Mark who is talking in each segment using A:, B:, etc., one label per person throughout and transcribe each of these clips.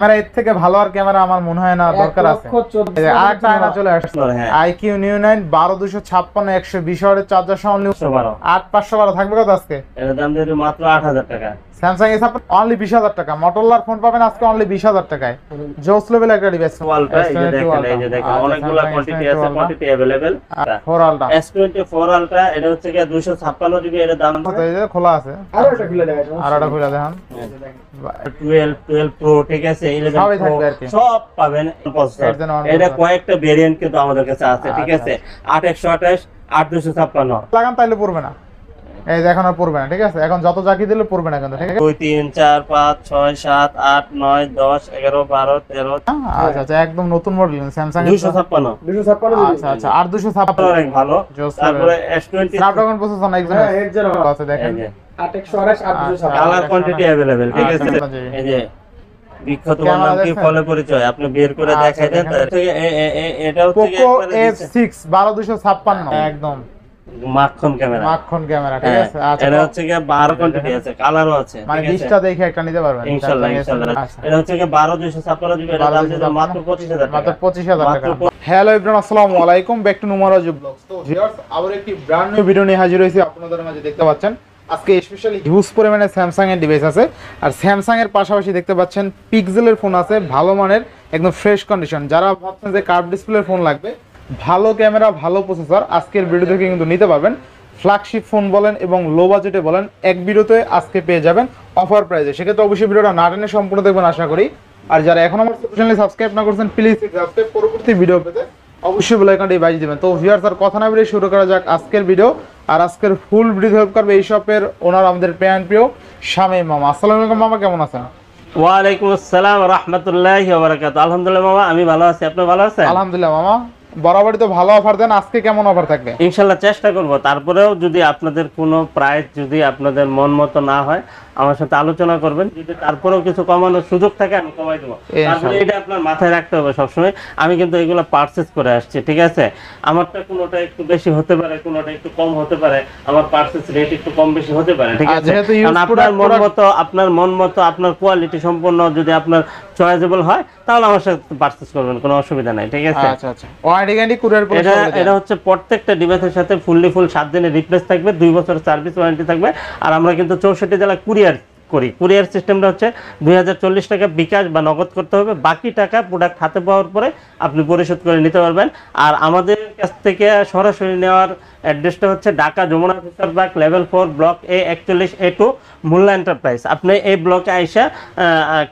A: Camera এর থেকে ভালো আর ক্যামেরা আমার মনে হয় না দরকার আছে। আরেকটা আয়না চলে আসছে IQ Neo 9 12256 120 ওয়াটের চার্জার সহ 8512 থাকবে কত আজকে?
B: এর দাম দিয়ে মাত্র 8000 টাকা।
A: স্যামসাং এর সাপোর্ট অনলি 20000 টাকা। মোটরোলার ফোন পাবেন আজকে অনলি 20000 টাকায়। জোস লেভেল একটা ডিভাইস।
B: ওয়ালটা এই যে দেখেন অনেকগুলা কোয়ান্টিটি আছে, quantity available.
A: 4 ultra
B: S24 ultra এটা হচ্ছে কি 256 জিবি, এর দাম
A: কত? এই যে খোলা আছে,
C: আরো একটা খুলে দেখাই।
A: আর এটা খুলে দেখেন।
B: 12 প্রো ঠিক আছে, 11
A: সবই থাকবে আর কি,
B: সব পাবেন প্রসেসর। এটা কয়েকটা ভেরিয়েন্ট কিন্তু আমাদের কাছে আছে, ঠিক আছে। 8128 8256
A: লাগান তাইলে পড়বে না, এই যে এখন আর পড়বে না, ঠিক আছে। এখন যত জাকি দিলে পড়বে না কিন্তু, ঠিক আছে।
B: 2 3 4 5 6 7 8 9 10 11 12 13।
A: আচ্ছা আচ্ছা, একদম নতুন মডেল স্যামসাং
B: 256।
A: আচ্ছা আচ্ছা, আর 256
B: অনেক ভালো। তারপরে S20
A: স্ন্যাপড্রাগন প্রসেসর না একদম আছে, দেখেন
C: 8128 8256
B: কালার কোয়ান্টিটি अवेलेबल, ঠিক আছে। এই যে বিখ্যাত নাম কি ফলো পরিচয় আপনি বের করে দেখাই দেন। এটা হচ্ছে
A: পোকো F6 12256 একদম
B: মাখন ক্যামেরা,
A: মাখন ক্যামেরা, ঠিক আছে। আচ্ছা,
B: এটা হচ্ছে কি 12 কোয়ান্টিটি আছে, কালারও আছে,
A: মানে 20টা দেখে একটা নিতে পারবেন
B: ইনশাআল্লাহ ইনশাআল্লাহ। এটা হচ্ছে কি 12256 জিবি, এটা দাম দিতে মাত্র 25000 টাকা,
A: মাত্র 25000 টাকা। হ্যালো एवरीवन, আসসালামু আলাইকুম, ব্যাক টু নুমারাজ ব্লগস। তো ভিউয়ার্স, আবার একটি ব্র্যান্ড নিউ ভিডিও নিয়ে হাজির হয়েছি আপনাদের মাঝে। দেখতে পাচ্ছেন আজকে স্পেশালি হিউজ পরিমাণে স্যামসাং এর ডিভাইস আছে, আর স্যামসাং এর পাশাপাশি দেখতে পাচ্ছেন পিক্সেলের ফোন আছে, ভালো মানের একদম ফ্রেশ কন্ডিশন। যারা ভাবছেন যে কার্ভ ডিসপ্লের ফোন লাগবে, ভালো ক্যামেরা ভালো প্রসেসর, আজকের ভিডিও থেকে কিন্তু নিতে পারবেন। ফ্ল্যাগশিপ ফোন বলেন এবং লো বাজেটে বলেন, এক ভিডিওতে আজকে পেয়ে যাবেন অফার প্রাইসে। সেক্ষেত্রে অবশ্যই ভিডিওটা না টেনে সম্পূর্ণ দেখবেন আশা করি। আর যারা এখন আমার চ্যানেলে সাবস্ক্রাইব না করছেন, প্লিজ সাবস্ক্রাইব, পরবর্তী ভিডিও পেতে অবশ্যই বেল আইকনটি বাজিয়ে দিবেন। তো ভিউয়ার্স, আর কথা না বলে শুরু করা যাক আজকের ভিডিও। আর আজকের ফুল ভিডিও হেল্প করবে এই শপের ওনার, আমাদের প্রিয় শামীম মামা। আসসালামু আলাইকুম মামা, কেমন আছেন?
B: ওয়া আলাইকুম আসসালাম ওয়া রাহমাতুল্লাহি ওয়া বারাকাতুহু। আলহামদুলিল্লাহ মামা, আমি ভালো আছি, আপনি ভালো আছেন?
A: আলহামদুলিল্লাহ মামা, বরাবরই তো ভালো অফার দেন, আজকে কেমন অফার থাকবে?
B: ইনশাআল্লাহ চেষ্টা করব। তারপরেও যদি আপনাদের কোনো প্রাইস যদি আপনাদের মন মতো না হয়, আমার সাথে আলোচনা করবেন। যদি তারপরেও কিছু কমানোর সুযোগ থাকে আমি কমাই দেবো। তারপরে এটা আপনার মাথায় রাখতে হবে সবসময়, আমি কিন্তু এগুলো পারচেজ করে আসছি, ঠিক আছে। আমারটা কোনোটা একটু বেশি হতে পারে, কোনোটা একটু কম হতে পারে, আমার পারচেজ রেট একটু কম বেশি হতে পারে, ঠিক আছে। কারণ আপনার মন মতো আপনার কোয়ালিটি সম্পন্ন যদি আপনার চয়েসেবল হয়, তাহলে আমার সাথে পারচেজ করবেন, কোনো অসুবিধা নাই, ঠিক আছে।
A: আচ্ছা আচ্ছা, ওয়ারেন্টি গ্যারান্টি কুরিয়ার পরিষেবা
B: এটা হচ্ছে প্রত্যেকটা ডিভাইসের সাথে ফুল 7 দিনের রিপ্লেস থাকবে, 2 বছরের সার্ভিস ওয়ারেন্টি থাকবে। আর আমরা কিন্তু 64 জেলা কুরিয়ার করি। কুরিয়ার সিস্টেমটা হচ্ছে 2040 টাকা বিকাশ বা নগদ করতে হবে, বাকি টাকা প্রোডাক্ট হাতে পাওয়ার পরে আপনি পরিশোধ করে নিতে পারবেন। আর আমাদের কাছ থেকে সরাসরি নেওয়ার অ্যাড্রেসটা হচ্ছে ঢাকা যমুনা ফিচারবাগ level 4 block A41A2 Molla enterprise. আপনি এই ব্লকে আইসা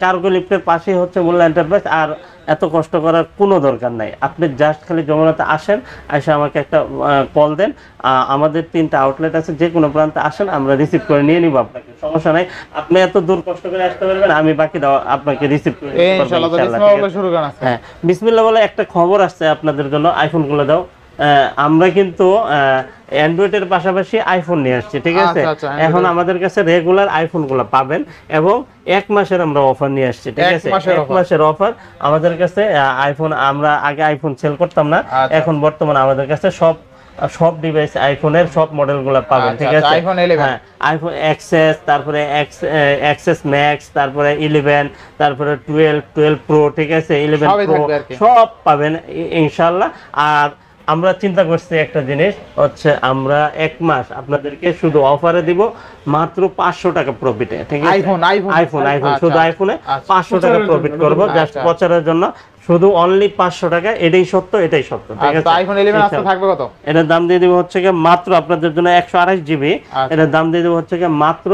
B: কার্গো লিফটের পাশেই হচ্ছে মোল্লা এন্টারপ্রাইজ। আর এত কষ্ট করার কোনো দরকার নাই, আপনি জাস্ট খালি যমুনাতে আসেন, এসে আমাকে একটা কল দেন। আমাদের 3টা আউটলেট আছে, যে কোনো প্রান্তে আসেন, আমরা রিসিভ করে নিয়ে নিব আপনাকে, সমস্যা নাই। আপনি এত দূর কষ্ট করে আসতে পারবেন, আমি বাকি আপনাকে রিসিভ করে ইনশাআল্লাহ। হ্যাঁ, বিসমিল্লাহ বলে একটা খবর আসছে আপনাদের জন্য, আইফোনগুলো দাও। আমরা কিন্তু অ্যান্ড্রয়েডের পাশাপাশি আইফোন নিয়ে আসছি, ঠিক আছে। এখন আমাদের কাছে রেগুলার আইফোনগুলো পাবেন এবং 1 মাসের আমরা অফার নিয়ে আসছি, ঠিক আছে। 1 মাসের অফার আমাদের কাছে। আইফোন আমরা আগে আইফোন সেল করতাম না, এখন বর্তমানে আমাদের কাছে সব ডিভাইস আইফোনের সব মডেলগুলো পাবেন, ঠিক আছে।
A: আইফোন 11,
B: হ্যাঁ, আইফোন এক্সএস, তারপরে এক্সএস ম্যাক্স, তারপরে 11, তারপরে 12 প্রো, ঠিক আছে, 11 প্রো সব পাবেন ইনশাআল্লাহ। আর আমরা চিন্তা করছি একটা জিনিস হচ্ছে, আমরা 1 মাস আপনাদেরকে শুধু অফারে দিব মাত্র 500 টাকা প্রফিটে, ঠিক আছে। আইফোন শুধু আইফোনে 500 টাকা প্রফিট করব, জাস্ট প্রচারের জন্য, শুধু অনলি 500 টাকা। এটাই সত্য, ঠিক আছে।
A: তো আইফোন 11 আজকে থাকবে কত?
B: এটার দাম দিয়ে দিব হচ্ছে কি মাত্র আপনাদের জন্য 128 জিবি। এটার দাম দিয়ে দিব হচ্ছে কি মাত্র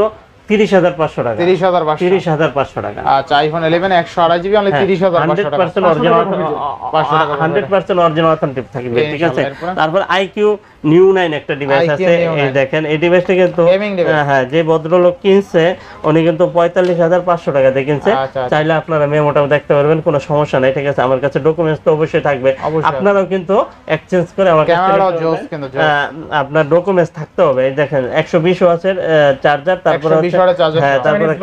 B: 30500 টাকা। 30500 টাকা।
A: আচ্ছা, আইফোন 11 128 জিবি অনলি 30500 টাকা।
B: 100% অরিজিনাল অথেন্টিক থাকবে, ঠিক আছে। তারপর IQ Neo 9 একটা ডিভাইস আছে, এই দেখেন এই ডিভাইসটা কিন্তু হ্যাঁ, যে ভদ্রলোক কিনছে উনি কিন্তু 45500 টাকা দিয়ে কিনছে। চাইলে আপনারা মেমোটাও দেখতে পারবেন, কোনো সমস্যা নাই, ঠিক আছে। আমার কাছে ডকুমেন্টস তো অবশ্যই থাকবে, আপনারাও কিন্তু এক্সচেঞ্জ করে আমার কাছে আপনার ডকুমেন্টস থাকতে হবে। এই দেখেন 120 ওয়াটের চার্জার, তারপরে হ্যাঁ, তারপরে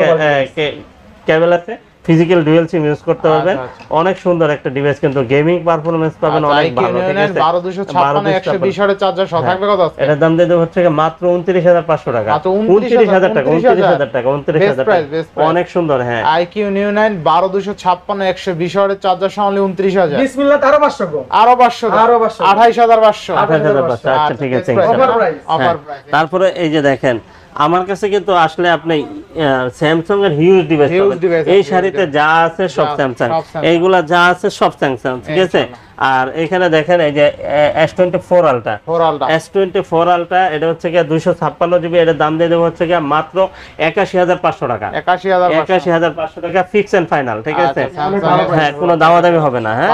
B: কেবল আছে, ফিজিক্যাল ডুয়াল সিম ইউজ করতে পারবেন।
A: আচ্ছা।
B: অনেক সুন্দর একটা ডিভাইস, কিন্তু গেমিং পারফরম্যান্স পাবেন অনেক ভালো, ঠিক আছে।
A: 12256 120 ওয়াটের চার্জার সহ থাকবে কত আছে?
B: এটার দাম দিয়ে দেব হচ্ছে মাত্র 29500 টাকা।
A: মাত্র
B: 29000 টাকা, 29000 টাকা, 29000 টাকা।
A: Best price.
B: অনেক সুন্দর। হ্যাঁ,
A: IQ Neo 9 12256 120 ওয়াটের চার্জার সহ only 29000।
C: বিসমিল্লাহ, আরো 500 গো।
A: আরো 500,
C: আরো 500,
A: 28500।
B: 28500। আচ্ছা, ঠিক আছে।
C: Offer price.
A: Offer price.
B: তারপরে এই যে দেখেন, আমার কাছে কিন্তু আসলে আপনি স্যামসাং এর হিউজ ডিভাইস এই শাড়িতে যা আছে সব স্যামসাং, এইগুলা যা আছে সব স্যামসাং, ঠিক আছে। আর এখানে দেখেন এই যে S24 আলট্রা, S24 আলট্রা, এটা হচ্ছে কি 256 জিবি, এটার দাম দিয়ে দেবো হচ্ছে কি মাত্র 81500 টাকা। 81500 টাকা ফিক্স এন্ড ফাইনাল, ঠিক আছে। হ্যাঁ, কোনো দামাদামি হবে না। হ্যাঁ,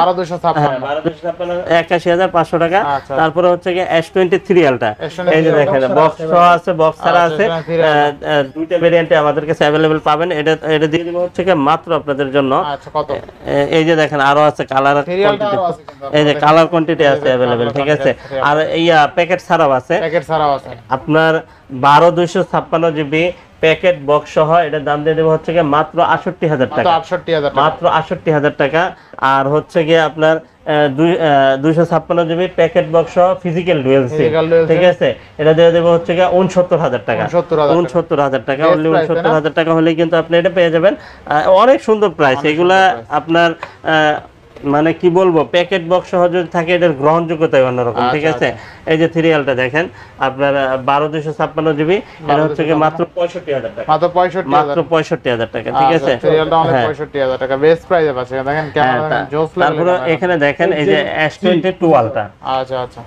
B: 81500 টাকা। তারপরে হচ্ছে কি S23 আলট্রা, এই যে দেখেন বক্স সহ আছে, বক্স ছাড়া আছে, দুইটা ভেরিয়েন্টে আমাদের কাছে अवेलेबल পাবেন। এটা দিয়ে দেবো হচ্ছে কি মাত্র আপনাদের জন্য।
A: আচ্ছা, কত?
B: এই যে দেখেন আরো আছে কালার, এই যে কালার কোয়ান্টিটি আছে अवेलेबल, ঠিক আছে। আর ইয়া প্যাকেট ছাড়াও আছে, আপনার 12256 জিবি প্যাকেট বক্স সহ, এটার দাম দিয়ে দেবো হচ্ছে কি মাত্র 68000 টাকা, মাত্র 68000 টাকা। আর হচ্ছে কি আপনার 256 জিবি প্যাকেট বক্স সহ ফিজিক্যাল ডুয়াল সিম, ঠিক আছে, এটা দিয়ে দেবো হচ্ছে কি 69000 টাকা, 69000 টাকা। অনলি 69000 টাকা হলেই কিন্তু আপনি এটা পেয়ে যাবেন। অনেক সুন্দর প্রাইস এগুলা আপনার। মানে কি বলবো, প্যাকেট বক্স সহজে থাকে, এটার গ্রহণযোগ্যতা অন্যরকম, ঠিক আছে। এই যে সিরিয়ালটা দেখেন আপনার 12256 জিবি, এটা হচ্ছে কি মাত্র 65000 টাকা, মাত্র 65000 টাকা, ঠিক আছে।
A: সিরিয়ালটা অনেক 65000 টাকা বেস্ট প্রাইসে পাচ্ছেন। দেখেন ক্যামেরা জোস লাগে।
B: তারপরে এখানে দেখেন এই যে S22 আলট্রা,
A: আচ্ছা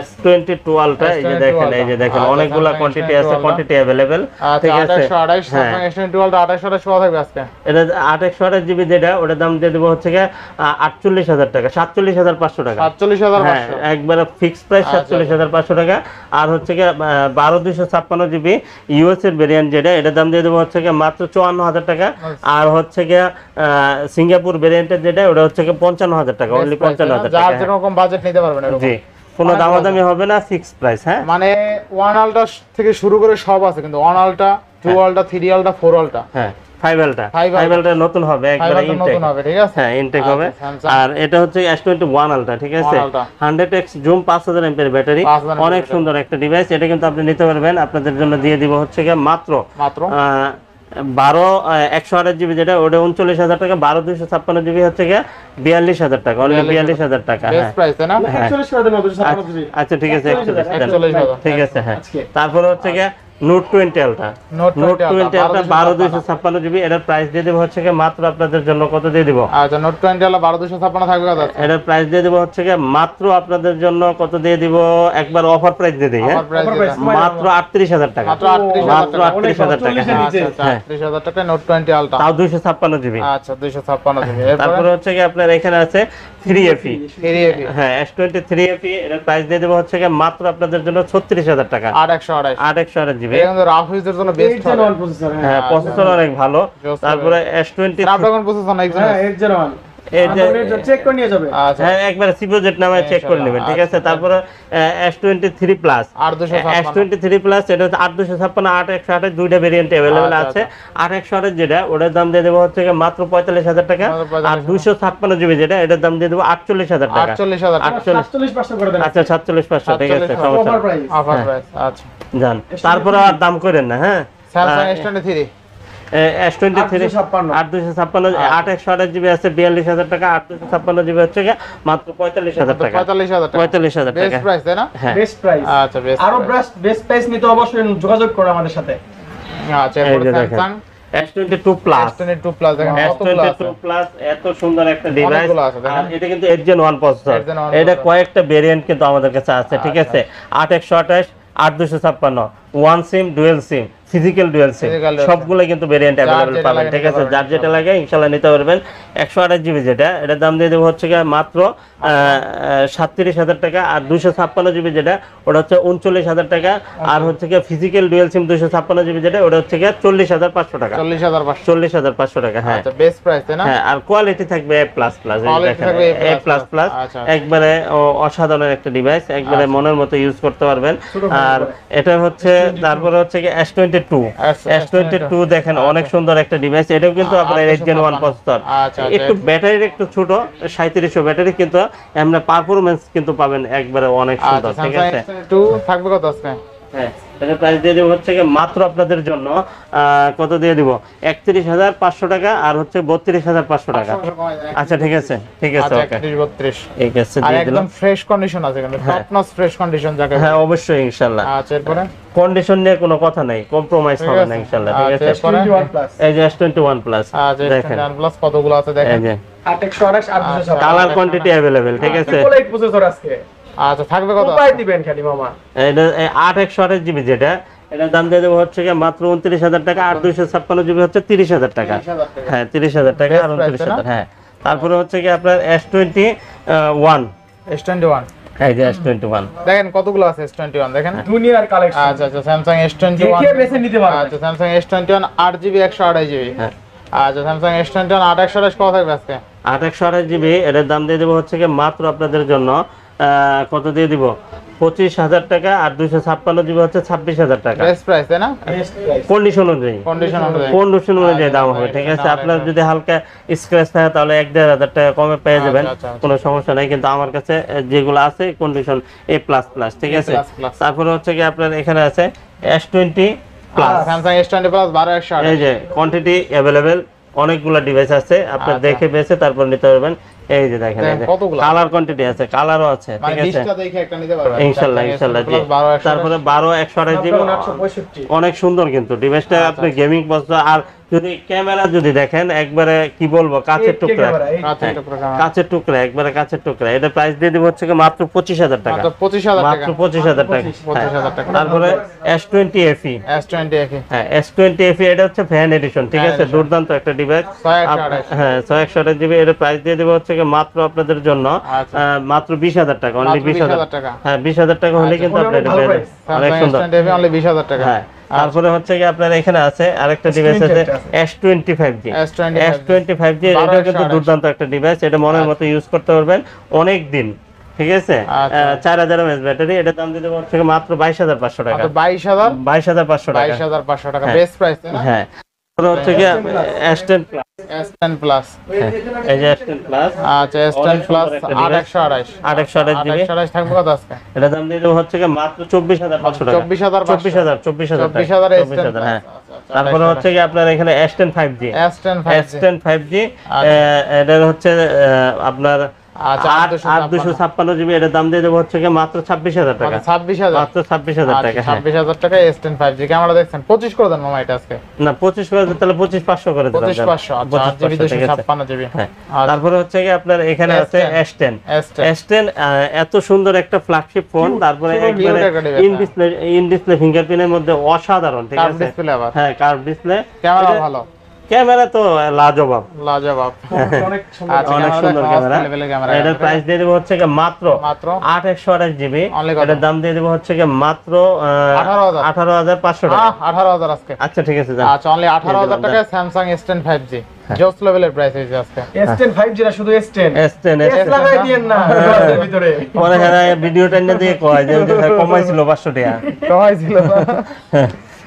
B: S22 আলট্রা, এই যে দেখেন, এই যে দেখেন অনেকগুলা কোয়ান্টিটি আছে, কোয়ান্টিটি अवेलेबल, ঠিক আছে।
A: 2828 S22 আলট্রা 2828 কত থাকবে আজকে?
B: এটা 2828 জিবি যেটা, ওটার দাম দিয়ে দেব হচ্ছে কি 48000 টাকা, 47500 টাকা,
A: 47500।
B: একবারে ফিক্সড প্রাইস 47500 টাকা। আর হচ্ছে কি 12256 জিবি ইউএস এর ভেরিয়েন্ট যেটা, এটার দাম দিয়ে দেব হচ্ছে কি মাত্র 54000 টাকা। আর হচ্ছে কি সিঙ্গাপুর ভেরিয়েন্টের যেটা, ওটা হচ্ছে কি 55000 টাকা, অনলি 55000 টাকা।
A: যার যেরকম বাজেট নিতে পারবেন এরকম।
B: জি, কোনো দামাদামি হবে না, ফিক্সড প্রাইস। হ্যাঁ,
A: মানে 1 আলট্রা থেকে শুরু করে সব আছে, কিন্তু 1 আলট্রা, 2 আলট্রা, 3 আলট্রা, 4 আলট্রা,
B: হ্যাঁ 5 আলট্রা নতুন হবে, একবারে ইনটেক
A: হবে, ঠিক আছে।
B: হ্যাঁ, ইনটেক হবে। আর এটা হচ্ছে S21 আলট্রা, ঠিক আছে। 100x জুম, 5000 এমপিএর ব্যাটারি, অনেক সুন্দর একটা ডিভাইস। এটা কিন্তু আপনি নিতে পারবেন। আপনাদের জন্য দিয়ে দিব হচ্ছে কি মাত্র 128 জিবি যেটা, ওটা 39000 টাকা। 12256 জিবি হচ্ছে কি 42000 টাকা, অনলি 42000 টাকা।
A: বেস্ট প্রাইস তাই না?
C: 41 করে দেন 256 জিবি।
B: আচ্ছা, ঠিক আছে,
A: 41,000
B: ঠিক আছে। হ্যাঁ, তারপরে হচ্ছে কি note 20 ultra, note 20 ultra 12256 GB, এটার প্রাইস দিয়ে দেব হচ্ছে কি মাত্র আপনাদের জন্য কত দিয়ে দিব?
A: আচ্ছা, নোট 20 আলট্রা 12256 থাকবে কত?
B: এটার প্রাইস দিয়ে দেব হচ্ছে কি মাত্র আপনাদের জন্য কত দিয়ে দিব? একবার অফার প্রাইস দিয়ে দেই। হ্যাঁ, মাত্র 38000 টাকা, মাত্র 38000 টাকা।
A: আচ্ছা, 38000 টাকা নোট 20 আলট্রা,
B: তাও 256 জিবি।
A: আচ্ছা, 256 জিবি।
B: তারপরে হচ্ছে কি আপনার এখানে আছে 3FE, হ্যাঁ S23FE, এটার প্রাইস দিয়ে দেব হচ্ছে কি মাত্র আপনাদের জন্য 36000 টাকা, 828 জিবি।
A: কিন্তু রাফ ইউজের জন্য বেস্ট হবে।
B: হ্যাঁ, প্রসেসর অনেক ভালো। তারপরে S20
A: স্ন্যাপড্রাগন প্রসেসর না,
C: হ্যাঁ, 801 চেক করে নিয়ে যাবে।
A: আচ্ছা,
B: হ্যাঁ, একবার সিপ্রোজেট নামে চেক করে নেবেন, ঠিক আছে। তারপরে S23 প্লাস, S23 প্লাস, এটা হচ্ছে 8256, 8128 দুইটা ভেরিয়েন্ট अवेलेबल আছে। 8128 যেটা, ওটার দাম দিয়ে দেব হচ্ছে কি মাত্র 45000 টাকা। আর 256 জিবি যেটা, এটার দাম দিয়ে দেব 48000 টাকা,
C: 47500 করে দেন।
B: আচ্ছা 47500, ঠিক আছে, সমস্যা
C: অফার প্রাইস।
A: Offer price. আচ্ছা,
B: জান। তারপরে আর দাম করেন না। হ্যাঁ,
A: স্যামসাং S23
B: S23 856 828 জিবি আছে 42000 টাকা, 856 জিবি হচ্ছে কি মাত্র 45000 টাকা, 45000 টাকা।
A: বেস্ট প্রাইস তাই না?
C: Best price.
A: আচ্ছা, বেস্ট
C: আরো বেস্ট প্রাইস নিতে অবশ্যই যোগাযোগ করো আমাদের সাথে।
A: আচ্ছা, এরপর Samsung
B: S22 plus,
A: S22 plus দেখেন
B: S22 প্লাস এত সুন্দর একটা ডিভাইস। আর এটা কিন্তু Gen 1 প্রসেসর, এটা কয়েকটা ভেরিয়েন্ট কিন্তু আমাদের কাছে আছে, ঠিক আছে। 8128, 8256, one SIM, dual SIM, physical dual SIM, সবগুলো কিন্তু ভেরিয়েন্ট अवेलेबल পাবেন, ঠিক আছে। যার যেটা লাগে ইনশাআল্লাহ নিতে পারবেন। 128 জিবি যেটা, এটার দাম দিয়ে দেব হচ্ছে কি মাত্র 37000 টাকা। আর 256 জিবি যেটা, ওটা হচ্ছে 39000 টাকা। আর হচ্ছে কি ফিজিক্যাল ডুয়াল সিম 256 জিবি যেটা, ওটা হচ্ছে কি 40500 টাকা, 40500 টাকা। হ্যাঁ,
A: আচ্ছা, বেস্ট প্রাইস তাই না?
B: হ্যাঁ, আর কোয়ালিটি থাকবে A++, A++, একবারে অসাধারণ একটা ডিভাইস, একবারে মনের মতো ইউজ করতে পারবেন। আর এটা হচ্ছে তারপরে হচ্ছে কি S22 S22 S22 দেখেন অনেক সুন্দর একটা ডিভাইস, এটাও কিন্তু আপনার 8 Gen 1 প্রসেসর। একটু ব্যাটারির একটু ছোট 3700 ব্যাটারি, কিন্তু আমরা পারফরম্যান্স কিন্তু পাবেন একবারে অনেক সুন্দর, ঠিক আছে।
A: থাকবে কত আজকে?
B: হ্যাঁ, এটা প্রাইস দিয়ে দেব হচ্ছে কি মাত্র আপনাদের জন্য কত দিয়ে দিব, 31500 টাকা আর হচ্ছে 32500 টাকা। আচ্ছা ঠিক আছে, ঠিক আছে, ওকে
A: 31 32
B: ঠিক আছে
A: আর
B: দিয়ে
A: একদম
B: দিলাম।
A: ফ্রেশ কন্ডিশন আছে, কিন্তু টপ নচ ফ্রেশ কন্ডিশন যাকে।
B: হ্যাঁ অবশ্যই ইনশাআল্লাহ।
A: আচ্ছা এরপরে
B: কন্ডিশন নিয়ে কোনো কথা নাই, কম্প্রোমাইজ হবে না ইনশাআল্লাহ, ঠিক আছে।
C: S21 প্লাস
B: এই যে S21 প্লাস
A: আচ্ছা
B: দেখেন,
A: S21 প্লাস কতগুলো আছে দেখেন।
B: এই যে
C: 8128 8256
B: কালার কোয়ান্টিটি अवेलेबल, ঠিক আছে।
C: ট্রিপল 8 প্রসেসর আজকে।
A: আচ্ছা থাকবে কত?
C: উপায় দিবেন খালি মামা।
B: এটা 8128 জিবি যেটা, এটার দাম দিয়ে দেবো হচ্ছে কি মাত্র 29000 টাকা, আর 256 জিবি হচ্ছে 30000 টাকা। হ্যাঁ 30000 টাকা আর 29000। হ্যাঁ তারপরে হচ্ছে কি আপনার S21
A: S21
B: এই যে S21
A: দেখেন কতগুলো আছে S21 দেখেন।
C: দুনিয়ার কালেকশন।
A: আচ্ছা আচ্ছা Samsung S21
C: দেখে বেছে নিতে পারবেন।
A: আচ্ছা Samsung S21 8GB 128GB।
B: হ্যাঁ
A: আচ্ছা Samsung S21 828 কত থাকবে আজকে?
B: 828 জিবি, এটার দাম দিয়ে দেবো হচ্ছে কি মাত্র আপনাদের জন্য কত দিয়ে দিব, 25000 টাকা, আর 256 জিবি হচ্ছে 26000 টাকা।
A: বেস্ট প্রাইস তাই না?
C: Best price.
B: কন্ডিশন অনুযায়ী,
A: কন্ডিশন অনুযায়ী
B: দাম হবে, ঠিক আছে। আপনার যদি হালকা স্ক্র্যাচ থাকে তাহলে 1-1500 টাকা কমে পেয়ে যাবেন,
A: আচ্ছা।
B: কোনো সমস্যা নাই। কিন্তু আমার কাছে যেগুলো আছে কন্ডিশন A++, ঠিক আছে। তারপরে হচ্ছে কি আপনার এখানে আছে S20 plus,
A: Samsung S20 plus 12128।
B: এই যে কোয়ান্টিটি अवेलेबल, অনেকগুলো ডিভাইস আছে, আপনি দেখে বেছে তারপর নিতে পারবেন। এই যে দেখেন এই যে কালার কোয়ান্টিটি আছে, কালারও আছে, ঠিক আছে।
A: 20টা দেখে একটা নিতে পারবেন
B: ইনশাআল্লাহ ইনশাআল্লাহ জি। তারপরে 12128 জিবি অনেক সুন্দর কিন্তু ডিভাইসটা, আপনি গেমিং পছন্দ। আর যদি ক্যামেরা যদি দেখেন একবারে কি বলবো, কাচের টুকরা, কাচের টুকরা, একবারে কাচের টুকরা। এটা প্রাইস দিয়ে দিব হচ্ছে মাত্র 25000 টাকা,
A: মাত্র 25000 টাকা,
B: মাত্র 25000 টাকা।
A: 25000 টাকা।
B: তারপরে S20 FE,
A: S20 FE
B: হ্যাঁ S20 FE এটা হচ্ছে ফ্যান এডিশন, ঠিক আছে। দুর্দান্ত একটা ডিভাইস,
A: 128।
B: হ্যাঁ 128 জিবি। এটা প্রাইস দিয়ে দেব হচ্ছে মাত্র আপনাদের জন্য মাত্র 20000 টাকা, অনলি 20000
A: টাকা।
B: হ্যাঁ 20000 টাকা হলে কিন্তু আপনি এটা পেয়ে যাবেন, অনেক সুন্দর।
A: S20 FE অনলি 20000 টাকা।
B: হ্যাঁ তারপরে হচ্ছে কি আপনার এখানে আছে আরেকটা ডিভাইস আছে S25G। S25G এটা কিন্তু দুর্দান্ত একটা ডিভাইস, এটা মনের মতো ইউজ করতে পারবেন অনেক দিন, ঠিক আছে। 4000 mAh ব্যাটারি, এটা দাম দিতে হচ্ছে মাত্র 22500 টাকা, 22500 টাকা,
A: 22500 টাকা বেস্ট প্রাইস তাই না?
B: হ্যাঁ তারপরে হচ্ছে কি S10 প্লাস,
A: S10 প্লাস
B: এই যে S10 প্লাস,
A: আচ্ছা S10 প্লাস 828
B: জিবি
A: থাকবে কত আজকে?
B: এটা দাম দিয়ে দেবো হচ্ছে মাত্র 24500 টাকা, 24000 হ্যাঁ। তারপরে হচ্ছে কি আপনার এখানে S10 5G, S10 5G এটা হচ্ছে আপনার 8256 জিবি, এটার দাম দিয়ে দেবো হচ্ছে মাত্র 26000 টাকা, মাত্র 26000 টাকা।
A: 26000 টাকা S10 5G ক্যামেরা দেখছেন 25 করে দেন মামা এটা আজকে।
B: না 25 করে দিতে তাহলে 25500 করে দিলাম,
A: 25500 আচ্ছা 8GB 256GB।
B: হ্যাঁ তারপরে হচ্ছে কি আপনার এখানে আছে S10 এত সুন্দর একটা ফ্ল্যাগশিপ ফোন, তারপরে একবারে ইন ডিসপ্লে ফিঙ্গারপ্রিন্টের মধ্যে অসাধারণ, ঠিক আছে। হ্যাঁ কার্ভ ডিসপ্লে,
A: ক্যামেরা ভালো,
B: ক্যামেরা তো লাজবাব,
C: অনেক
B: অনেক সুন্দর ক্যামেরা। এটার প্রাইস দিয়ে দেব হচ্ছে মাত্র 828 জিবি, এটার দাম দিয়ে দেব হচ্ছে মাত্র 18500 টাকা,
A: 18000 আজকে।
B: আচ্ছা ঠিক আছে,
A: আচ্ছা অনলি 18000 টাকা Samsung S10 5G জোস লেভেলের প্রাইস হইছে আজকে।
C: S10 5G না শুধু S10
B: S
C: লাগাই দিয়েন না গ্লাসের ভিতরে।
B: পরে ভিডিওটা নিয়ে দিয়ে কয় যে কমাইছিল 500 টাকা,
A: কমাইছিল।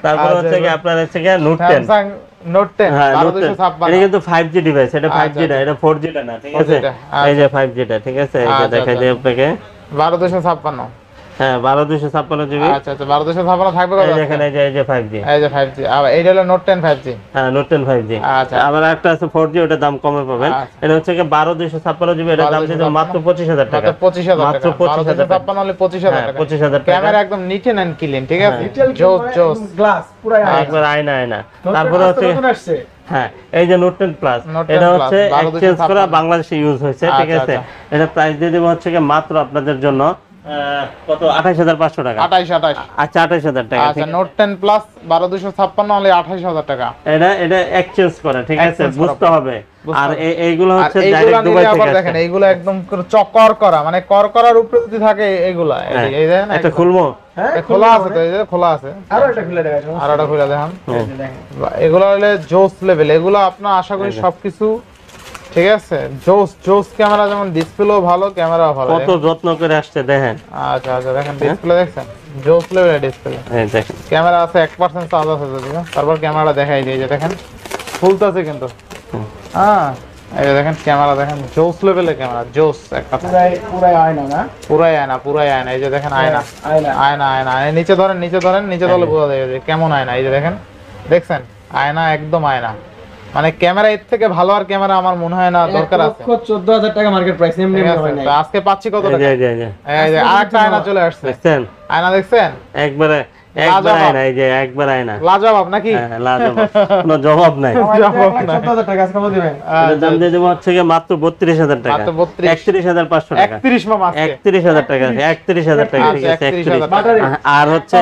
B: তারপর হচ্ছে কি আপনার হচ্ছে Note 10,
A: Samsung Note 10 12256
B: এটা কিন্তু 5G ডিভাইস, এটা 5G না, এটা 4G টা না, ঠিক আছে। এই যে 5G টা, ঠিক আছে, এই যে দেখাই দিই আপনাকে
A: 12256।
B: হ্যাঁ 12256 জিবি।
A: আচ্ছা আচ্ছা 12256 থাকবে কত?
B: এখানে এই যে 5G,
A: এই যে 5G আর এইটা হলো Note 10 5G।
B: হ্যাঁ Note 10 5G।
A: আচ্ছা
B: আবার একটা আছে 4G, ওটা দাম কমে পাবেন। এটা হচ্ছে কি 12256 জিবি, এটার দাম দিতে মাত্র 25000 টাকা,
A: মাত্র 25000 টাকা,
B: মাত্র 25000 টাকা,
A: 12256 হলে 25000 টাকা,
B: 25000 টাকা।
A: ক্যামেরা একদম নিট এন্ড ক্লিন, ঠিক আছে, জোস
C: গ্লাস পুরো
B: একবার আয়না। তারপরে হচ্ছে
C: আসছে
B: হ্যাঁ এই যে Note 10 প্লাস, এটা হচ্ছে এক্সচেঞ্জ করা বাংলাদেশে ইউজ হয়েছে, ঠিক আছে। এটা প্রাইস দিয়ে দেব হচ্ছে মাত্র আপনাদের জন্য কত 28500 টাকা,
A: 28
B: আচ্ছা 28000 টাকা।
A: আচ্ছা Note 10 প্লাস 12256 হলে 28000 টাকা।
B: এটা এক্সচেঞ্জ করা, ঠিক আছে, বুঝতে হবে। আর এইগুলো হচ্ছে
A: এইগুলা
B: ডাইরেক্ট দুবাই
A: নিলে আবার
B: থেকে
A: দেখেন এইগুলো একদম চকর করা, মানে করার উপরে যদি থাকে এইগুলা, এই দেখেন
B: এটা খুলবো,
A: হ্যাঁ খোলা আছে তো, এই যে খোলা আছে,
C: আরো একটা খুলে দেখাই,
A: আর একটা খুলে দেখান। এগুলো হলে জোস লেভেল, এগুলো আপনার আশা করি সবকিছু ঠিক আছে। জোস ক্যামেরা, যেমন ডিসপ্লেও ভালো, ক্যামেরাও ভালো,
B: কত যত্ন করে আসছে দেখেন।
A: আচ্ছা আচ্ছা দেখেন ডিসপ্লে দেখছেন, জোস লেভেলের ডিসপ্লে।
B: এই দেখেন
A: ক্যামেরা আছে 1% চার্জ আছে যদি, তারপর ক্যামেরাটা দেখাই দিই, যে দেখেন ফুলতাছে কিন্তু। হ্যাঁ এই যে দেখেন ক্যামেরা দেখেন, জোস লেভেলের ক্যামেরা, জোস এক কথা।
C: পুরাই আয়না না?
A: পুরাই আয়না। এই যে দেখেন আয়না,
C: আয়না।
A: আয়না। নিচে ধরেন, নিচে ধরলে বোঝা যাবে যে কেমন আয়না। এই যে দেখেন, দেখছেন আয়না, একদম আয়না। মানে ক্যামেরা এর থেকে ভালো আর ক্যামেরা আমার মনে হয় না দরকার আছে।
C: 1,14,000 টাকা মার্কেট প্রাইস, এমনি
A: ঠিক আছে,
C: হয় নাই।
A: তো আজকে পাচ্ছি কত
B: এই
A: টাকা?
B: যে এই যে এই যে
A: এই যে আরেকটা আয়না চলে আসছে।
B: দেখছেন
A: আয়না দেখছেন?
B: একবারে
A: লাজবাব।
B: আয়না, এই যে একবার আয়না।
A: লাজবাব নাকি?
B: হ্যাঁ, লাজবাব, কোনো জবাব নাই।
A: জবাব নাই।
C: 1,14,000 টাকা আজকে কত দিবেন?
B: এটার দাম দিয়ে দেবো হচ্ছে গিয়ে মাত্র 32,000 টাকা।
A: মাত্র 32।
B: 31,500 টাকা।
A: 31 মামা আজকে।
B: 31,000 টাকা, 31,000 টাকা, ঠিক আছে,
A: 31,000
B: 31। আর হচ্ছে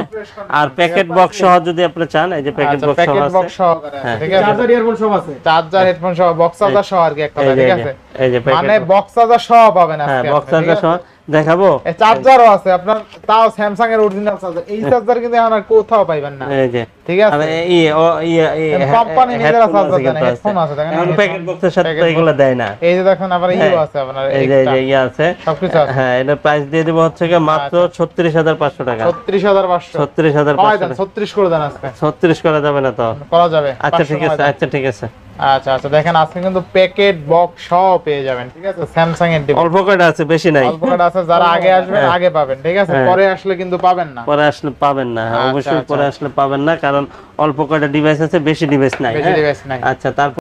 B: আর প্যাকেট বক্স সহ যদি আপনি চান, এই যে প্যাকেট
A: আচ্ছা,
B: বক্স সহ
A: প্যাকেট
B: আছে।
A: বক্স সহকারে আছে,
B: হ্যাঁ।
A: ঠিক আছে।
C: চার্জার ইয়ারফোন সব আছে।
A: চার্জার, হেডফোন সহ, বক্স চার্জার সহ আর কি এক কথা,
B: এই যে
A: ঠিক
B: এই
A: আছে।
B: যে এই যে
A: মানে
B: প্যাকেট,
A: বক্স চার্জার সহ পাবেন
B: হ্যাঁ,
A: আজকে
B: বক্স
A: আপনি, ঠিক
B: চার্জার সহ
A: আছে?
B: দেখাবো।
A: এই চার্জারও আছে আপনার, তাও স্যামসাং এর অরিজিনাল চার্জার। এই চার্জার কিন্তু এখন আর কোথাও পাইবেন না,
B: এই যে
A: ঠিক আছে।
B: আর
A: কোম্পানি নিজেরা
B: হেডফোন
A: চার্জার
B: আছে
A: দেয়,
B: কিন্তু
A: হেডফোন আছে দেখেন।
B: এখন প্যাকেট বক্সের সাথে তো
A: প্যাকেট
B: এগুলো দেয় না।
A: এই যে দেখেন আবার ইউ আছে আপনার,
B: এই যে এই যে ইয়ে আছে,
A: সবকিছু আছে।
B: হ্যাঁ, এটার প্রাইস দিয়ে দেবো হচ্ছে গিয়ে মাত্র 36,500 টাকা।
A: 36,500।
B: 36,500 টাকা।
A: 36 করে দেন আজকে।
B: 36 করা যাবে না তো?
A: করা যাবে।
B: আচ্ছা
A: 500
B: ঠিক আছে,
A: করে দেন।
B: আচ্ছা ঠিক আছে।
A: আচ্ছা আচ্ছা, দেখেন আজকে কিন্তু প্যাকেট বক্স সহ পেয়ে যাবেন, ঠিক আছে। স্যামসাং এর ডিভাইস
B: অল্প কয়টা আছে, বেশি নাই।
A: অল্প কটা আছে, যারা আগে আসবেন আগে পাবেন, ঠিক আছে।
B: হ্যাঁ।
A: পরে আসলে কিন্তু পাবেন না,
B: পরে আসলে পাবেন না, হ্যাঁ,
A: আচ্ছা,
B: অবশ্যই
A: আচ্ছা।
B: পরে আসলে পাবেন না, কারণ অল্প কয়টা ডিভাইস আছে, বেশি ডিভাইস নাই।
A: বেশি
B: হ্যাঁ?
A: ডিভাইস নাই।
B: আচ্ছা, তারপর